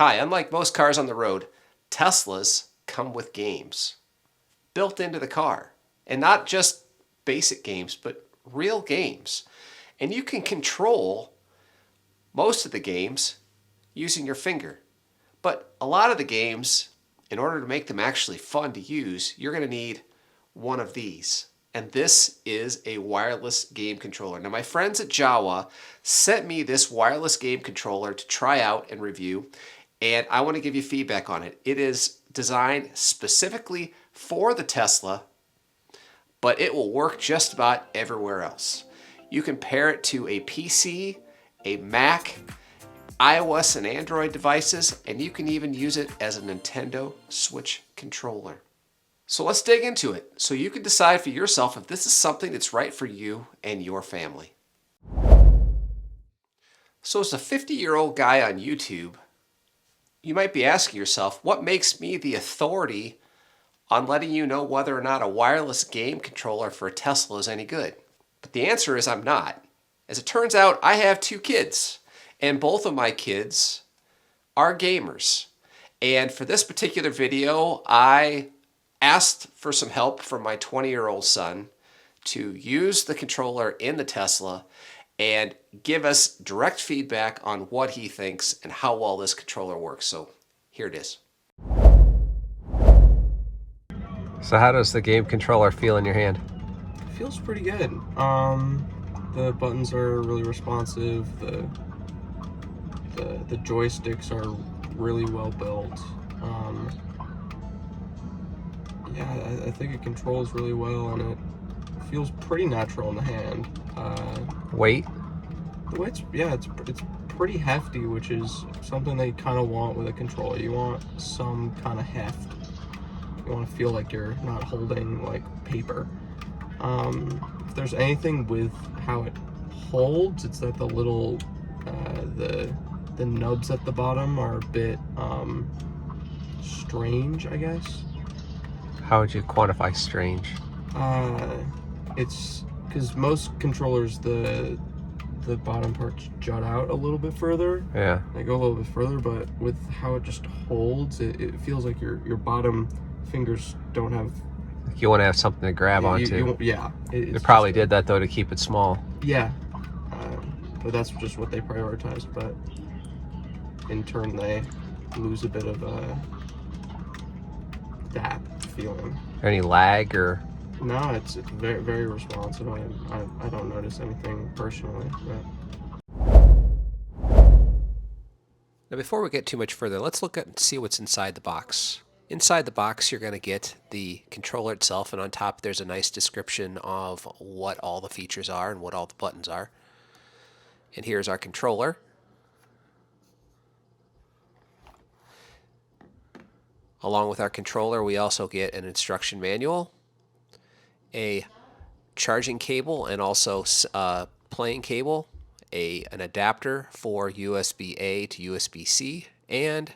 Hi, unlike most cars on the road, Teslas come with games built into the car. And not just basic games, but real games. And you can control most of the games using your finger. But a lot of the games, in order to make them actually fun to use, you're going to need one of these. And this is a wireless game controller. Now, my friends at Jawua sent me this wireless game controller to try out and review, and I want to give you feedback on it. It is designed specifically for the Tesla, but it will work just about everywhere else. You can pair it to a PC, a Mac, iOS and Android devices, and you can even use it as a Nintendo Switch controller. So let's dig into it so you can decide for yourself if this is something that's right for you and your family. So as a 50-year-old guy on YouTube, you might be asking yourself, what makes me the authority on letting you know whether or not a wireless game controller for a Tesla is any good? But the answer is I'm not. As it turns out, I have 2 kids, and both of my kids are gamers. And for this particular video, I asked for some help from my 20-year-old son to use the controller in the Tesla and give us direct feedback on what he thinks and how well this controller works. So here it is. So how does the game controller feel in your hand? It feels pretty good. The buttons are really responsive. The joysticks are really well built. Yeah, I think it controls really well, and it feels pretty natural in the hand. Weight? The weight's, yeah, it's pretty hefty, which is something they kind of want with a controller. You want some kind of heft. You want to feel like you're not holding like paper. If there's anything with how it holds, it's that the little the nubs at the bottom are a bit strange, I guess. How would you quantify strange? It's because most controllers, the bottom parts jut out a little bit further. Yeah. They go a little bit further, but with how it just holds, it feels like your bottom fingers don't have. You want to have something to grab onto. Yeah. They probably did that though to keep it small. Yeah. But that's just what they prioritized. But in turn, they lose a bit of that feeling. Any lag or? No, it's very, very responsive. I don't notice anything personally. But... Now before we get too much further, let's look at and see what's inside the box. Inside the box, you're going to get the controller itself, and on top there's a nice description of what all the features are and what all the buttons are. And here's our controller. Along with our controller, we also get an instruction manual, a charging cable, and also playing cable, an adapter for USB-A to USB-C, and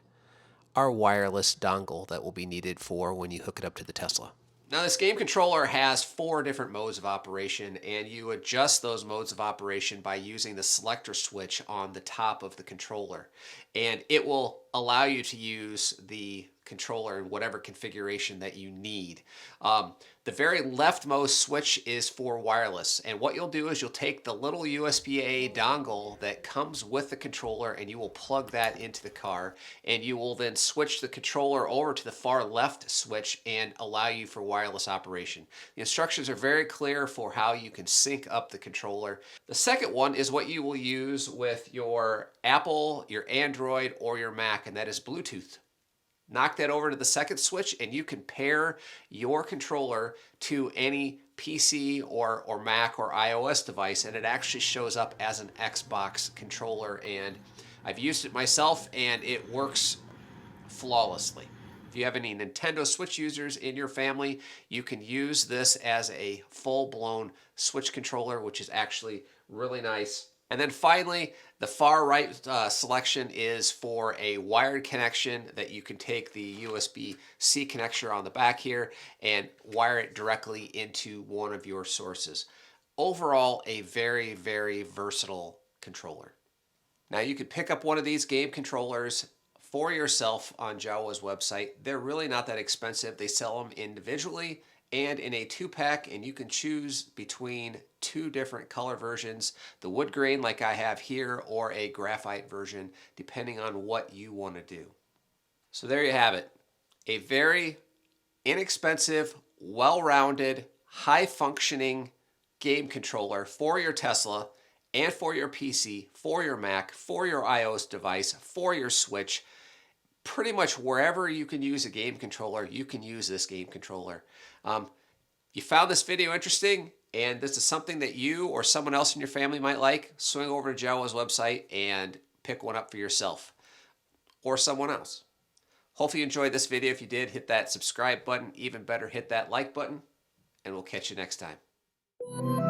our wireless dongle that will be needed for when you hook it up to the Tesla. Now this game controller has 4 different modes of operation, and you adjust those modes of operation by using the selector switch on the top of the controller. And it will allow you to use the controller in whatever configuration that you need. The very leftmost switch is for wireless, and what you'll do is you'll take the little USB-A dongle that comes with the controller and you will plug that into the car, and you will then switch the controller over to the far left switch and allow you for wireless operation. The instructions are very clear for how you can sync up the controller. The second one is what you will use with your Apple, your Android, or your Mac, and that is Bluetooth. Knock that over to the second switch and you can pair your controller to any PC or Mac or iOS device, and it actually shows up as an Xbox controller, and I've used it myself and it works flawlessly. If you have any Nintendo Switch users in your family, you can use this as a full-blown Switch controller, which is actually really nice. And then finally, the far right selection is for a wired connection that you can take the USB-C connector on the back here and wire it directly into one of your sources. Overall, a very, very versatile controller. Now you could pick up one of these game controllers for yourself on Jawua's website. They're really not that expensive. They sell them individually and in a 2-pack, and you can choose between 2 different color versions, the wood grain like I have here or a graphite version, depending on what you want to do. So there you have it. A very inexpensive, well-rounded, high-functioning game controller for your Tesla and for your PC, for your Mac, for your iOS device, for your Switch. Pretty much wherever you can use a game controller, you can use this game controller. You found this video interesting, and this is something that you or someone else in your family might like, swing over to Jawua's website and pick one up for yourself or someone else. Hopefully you enjoyed this video. If you did, hit that subscribe button. Even better, hit that like button, and we'll catch you next time.